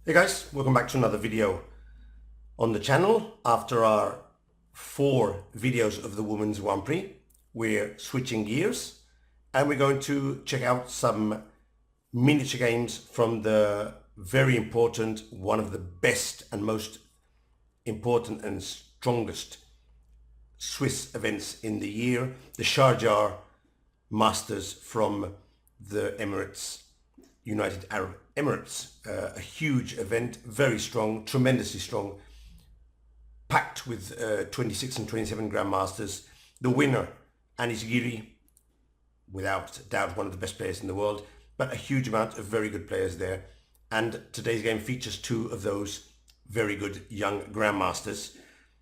Hey guys, welcome back to another video on the channel. After our 4 videos of the Women's Grand Prix, we're switching gears and we're going to check out some miniature games from the very important, one of the best and most important and strongest Swiss events in the year, the Sharjah Masters from the United Arab Emirates. A huge event, very strong, tremendously strong, packed with 26 and 27 grandmasters. The winner, Anis Giri, without doubt one of the best players in the world, but a huge amount of very good players there. And today's game features 2 of those very good young grandmasters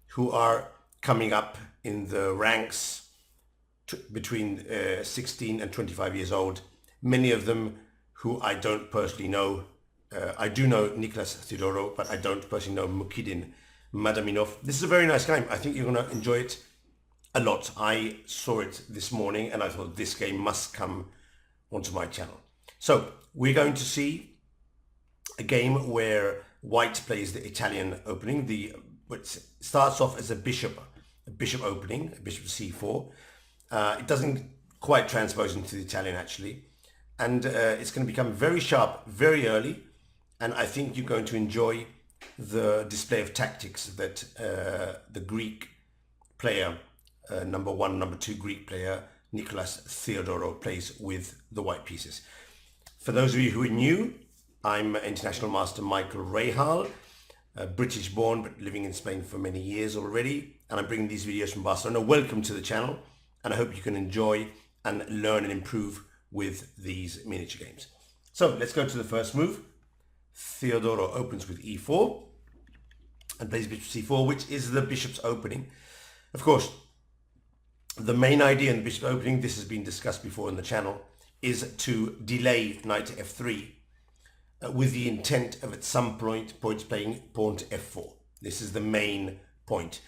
who are coming up in the ranks between 16 and 25 years old. Many of them who I don't personally know. I do know Nicholas Theodorou, but I don't personally know Madaminov. This is a very nice game. I think you're going to enjoy it a lot. I saw it this morning and I thought this game must come onto my channel. So we're going to see a game where white plays the Italian opening. Which starts off as a bishop opening, a bishop c4. It doesn't quite transpose into the Italian actually. And it's going to become very sharp very early, and I think you're going to enjoy the display of tactics that the Greek player, number 1, number 2 Greek player, Nicholas Theodorou, plays with the white pieces. For those of you who are new, I'm International Master Michael Rahal, British born but living in Spain for many years already, and I'm bringing these videos from Barcelona. Welcome to the channel, and I hope you can enjoy and learn and improve with these miniature games. So let's go to the first move. Theodorou opens with e4 and plays bishop c4, which is the bishop's opening. Of course, the main idea in the bishop opening, this has been discussed before in the channel, is to delay knight to f3 with the intent of at some point playing pawn to f4. This is the main point.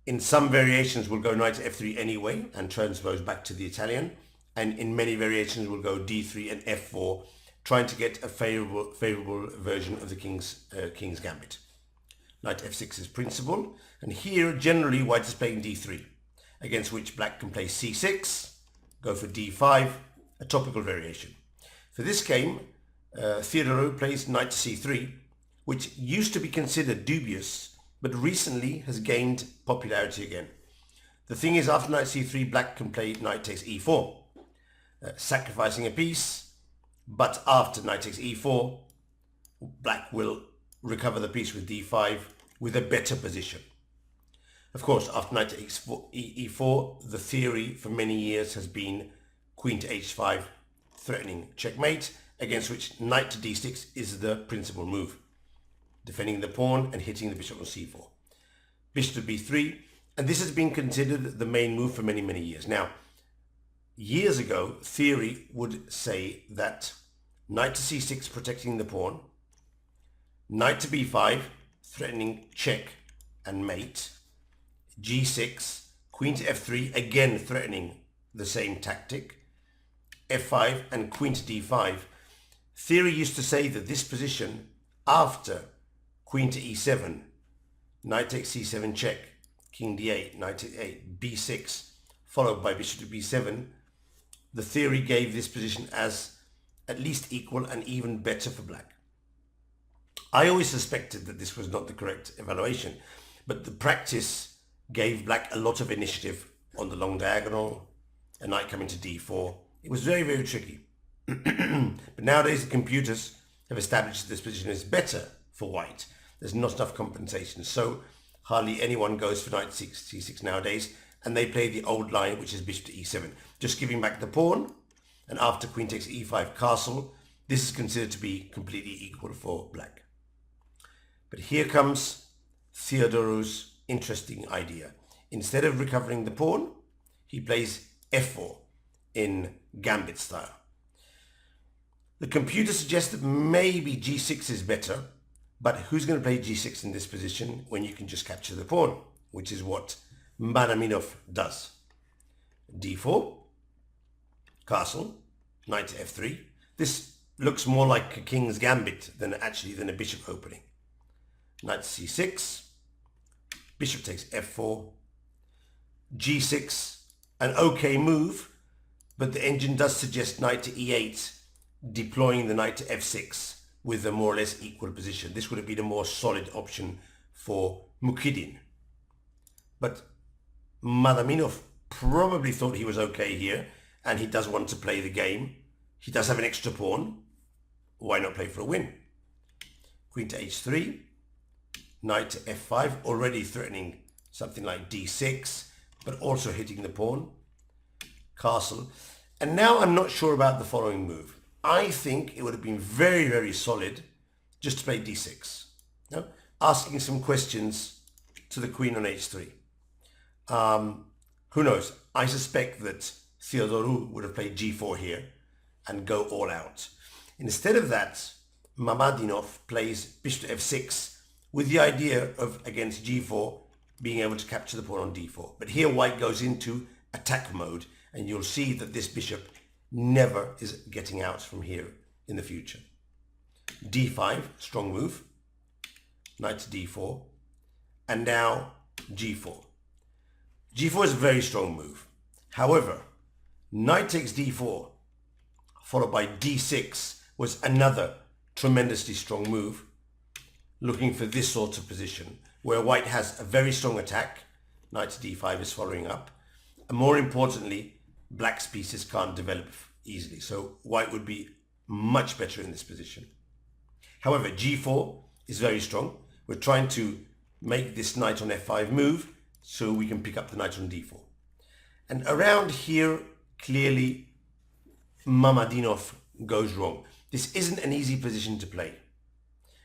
In some variations we'll go knight to f3 anyway and transpose back to the Italian. And in many variations we'll go d3 and f4, trying to get a favorable version of the king's gambit. Knight f6 is principal, and here generally white is playing d3, against which black can play c6, go for d5, a topical variation. For this game, Theodorou plays knight to c3, which used to be considered dubious, but recently has gained popularity again. The thing is, after knight c3, black can play knight takes e4, sacrificing a piece, but after knight takes e4, black will recover the piece with d5 with a better position. Of course, after knight takes e4, the theory for many years has been queen to h5, threatening checkmate, against which knight to d6 is the principal move, defending the pawn and hitting the bishop on c4. Bishop to b3, and this has been considered the main move for many years. Now, years ago, theory would say that knight to c6 protecting the pawn, knight to b5 threatening check and mate, g6, queen to f3 again threatening the same tactic, f5 and queen to d5. Theory used to say that this position after queen to e7, knight takes c7 check, king d8, knight to a8, b6 followed by bishop to b7, the theory gave this position as at least equal and even better for black. I always suspected that this was not the correct evaluation, but the practice gave black a lot of initiative on the long diagonal, a knight coming to d4. It was very tricky. But nowadays the computers have established that this position is better for white. There's not enough compensation, so hardly anyone goes for knight c6 nowadays, and they play the old line, which is bishop to e7, just giving back the pawn, and after queen takes e5 castle, this is considered to be completely equal for black. But here comes Theodorou's interesting idea. Instead of recovering the pawn, he plays f4 in gambit style. The computer suggests that maybe g6 is better, but who's going to play g6 in this position when you can just capture the pawn, which is what Madaminov does. d4, castle, knight to f3. This looks more like a king's gambit than a bishop opening. Knight c6, bishop takes f4, g6, an okay move, but the engine does suggest knight to e8, deploying the knight to f6 with a more or less equal position. This would have been a more solid option for Mukhidin. But Madaminov probably thought he was okay here, and he does want to play the game. He does have an extra pawn. Why not play for a win? Queen to h3, knight to f5, already threatening something like d6, but also hitting the pawn. Castle. And now I'm not sure about the following move. I think it would have been very, very solid just to play d6. No? Asking some questions to the queen on h3. Who knows? I suspect that Theodorou would have played g4 here and go all out. Instead of that, Madaminov plays bishop to f6 with the idea of, against g4, being able to capture the pawn on d4. But here white goes into attack mode, and you'll see that this bishop never is getting out from here in the future. d5, strong move. Knight to d4. And now g4. g4 is a very strong move. However, knight takes d4, followed by d6, was another tremendously strong move, looking for this sort of position, where white has a very strong attack. Knight to d5 is following up. And more importantly, black's pieces can't develop easily. So white would be much better in this position. However, g4 is very strong. We're trying to make this knight on f5 move so we can pick up the knight on d4. And around here, clearly, Madaminov goes wrong. This isn't an easy position to play.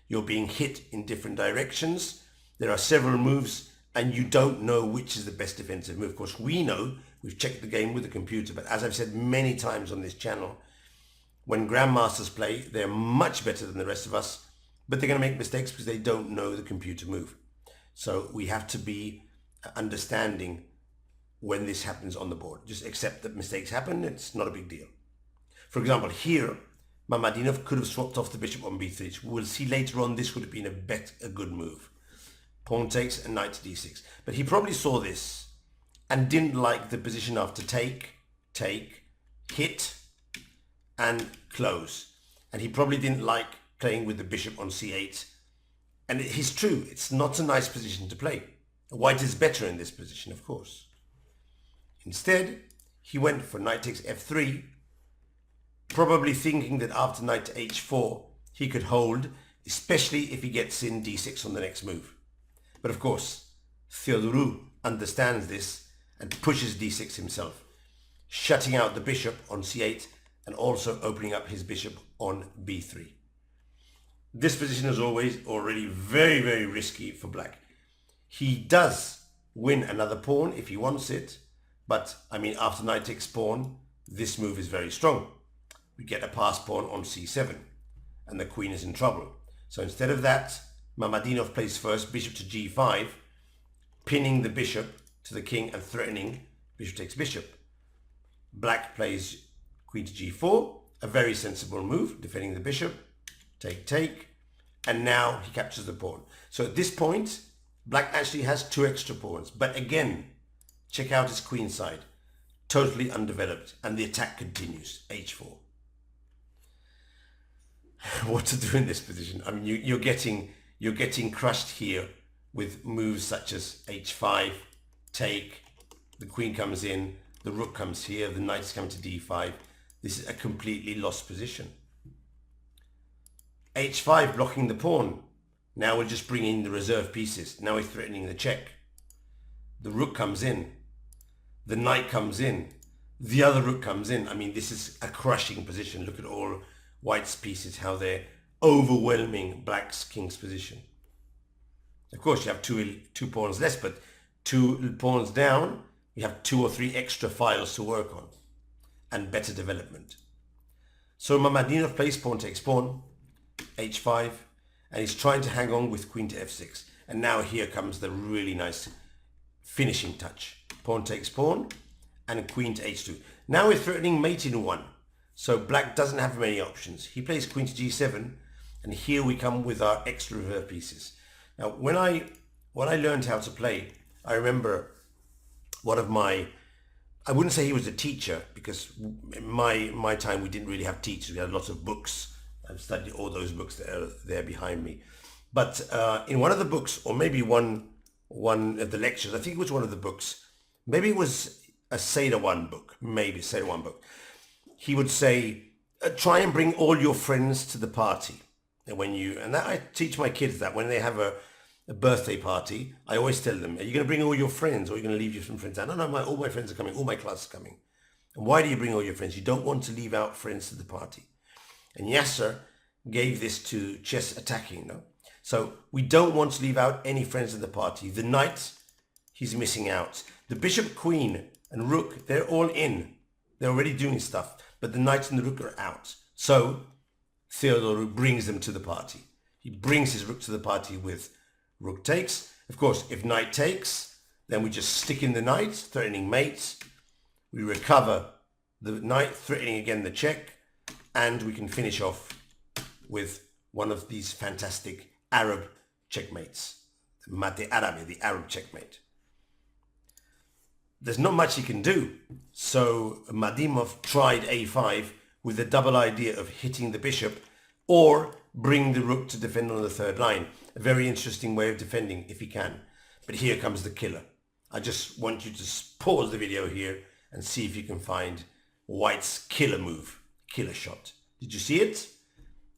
You're being hit in different directions. There are several moves and you don't know which is the best defensive move. Of course, we know, we've checked the game with the computer, but as I've said many times on this channel, when grandmasters play, they're much better than the rest of us, but they're going to make mistakes because they don't know the computer move. So we have to be understanding when this happens on the board. Just accept that mistakes happen. It's not a big deal. For example, here, Madaminov could have swapped off the bishop on b3. We'll see later on this would have been a good move. Pawn takes and knight to d6. But he probably saw this and didn't like the position after take, hit, and close. And he probably didn't like playing with the bishop on c8. And it's true, it's not a nice position to play. White is better in this position, of course. Instead, he went for knight takes f3, probably thinking that after knight to h4, he could hold, especially if he gets in d6 on the next move. But of course, Theodorou understands this and pushes d6 himself, shutting out the bishop on c8 and also opening up his bishop on b3. This position is already very, very risky for black. He does win another pawn if he wants it, but I mean, after knight takes pawn, this move is very strong. We get a pass pawn on c7 and the queen is in trouble. So instead of that, Madaminov plays first bishop to g5, pinning the bishop to the king and threatening bishop takes bishop. Black plays queen to g4, a very sensible move, defending the bishop, take, and now he captures the pawn. So at this point, black actually has two extra pawns, but again, check out his queen side, totally undeveloped, and the attack continues, h4. What to do in this position? I mean, you're getting crushed here with moves such as h5, take, the queen comes in, the rook comes here, the knights come to d5. This is a completely lost position. h5 blocking the pawn. Now we're just bringing in the reserve pieces. Now he's threatening the check. The rook comes in. The knight comes in. The other rook comes in. I mean, this is a crushing position. Look at all white's pieces, how they're overwhelming black's king's position. Of course, you have two pawns less, but two pawns down, you have 2 or 3 extra files to work on and better development. So Madaminov plays pawn takes pawn, h5, and he's trying to hang on with queen to f6. And now here comes the really nice finishing touch. Pawn takes pawn and queen to h2. Now we're threatening mate in 1. So black doesn't have many options. He plays queen to g7, and here we come with our extra reserve pieces. Now, when I learned how to play, I remember one of my, I wouldn't say he was a teacher, because in my time we didn't really have teachers. We had lots of books. I've studied all those books that are there behind me. But in one of the books, or maybe one of the lectures, I think it was one of the books, maybe it was a Seder 1 book, maybe Seder 1 book, he would say, try and bring all your friends to the party. And that I teach my kids that when they have a birthday party, I always tell them, are you going to bring all your friends, or are you going to leave your friends out? No, all my friends are coming, all my class is coming. And why do you bring all your friends? You don't want to leave out friends to the party. And Yasser gave this to chess attacking, no? So we don't want to leave out any friends at the party. The knight, he's missing out. The bishop, queen, and rook, they're all in. They're already doing stuff, but the knight and the rook are out. So Theodorou brings them to the party. He brings his rook to the party with rook takes. Of course, if knight takes, then we just stick in the knight, threatening mate. We recover the knight, threatening again the check, and we can finish off with one of these fantastic Arab checkmates. Mate Arabi, the Arab checkmate. There's not much he can do. So Madaminov tried a5 with the double idea of hitting the bishop or bring the rook to defend on the third line. A very interesting way of defending if he can. But here comes the killer. I just want you to pause the video here and see if you can find White's killer move, killer shot. Did you see it?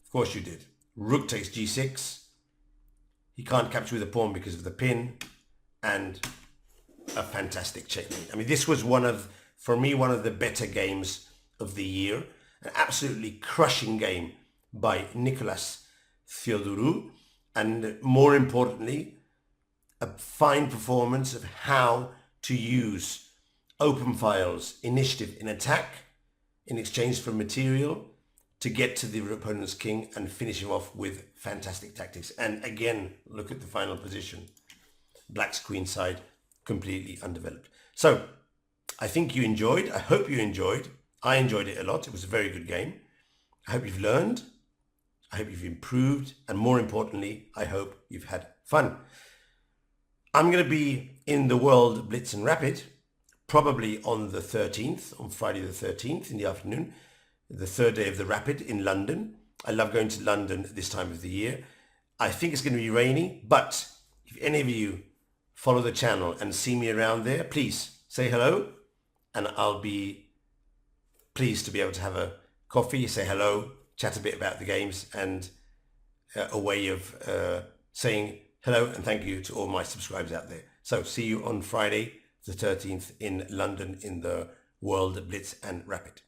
Of course you did. Rook takes g6. He can't capture with a pawn because of the pin, and a fantastic checkmate. I mean, this was for me, one of the better games of the year. An absolutely crushing game by Nicolas Theodorou, and more importantly, a fine performance of how to use open files, initiative in attack in exchange for material to get to the opponent's king and finish him off with fantastic tactics. And again, look at the final position. Black's queen side completely undeveloped. So I think you enjoyed. I hope you enjoyed. I enjoyed it a lot. It was a very good game. I hope you've learned. I hope you've improved. And more importantly, I hope you've had fun. I'm going to be in the World Blitz and Rapid, probably on the 13th, on Friday the 13th in the afternoon, the third day of the Rapid in London. I love going to London this time of the year. I think it's going to be rainy, but if any of you follow the channel and see me around there, please say hello, and I'll be pleased to be able to have a coffee, say hello, chat a bit about the games, and a way of saying hello and thank you to all my subscribers out there. So see you on Friday the 13th in London in the World Blitz and Rapid.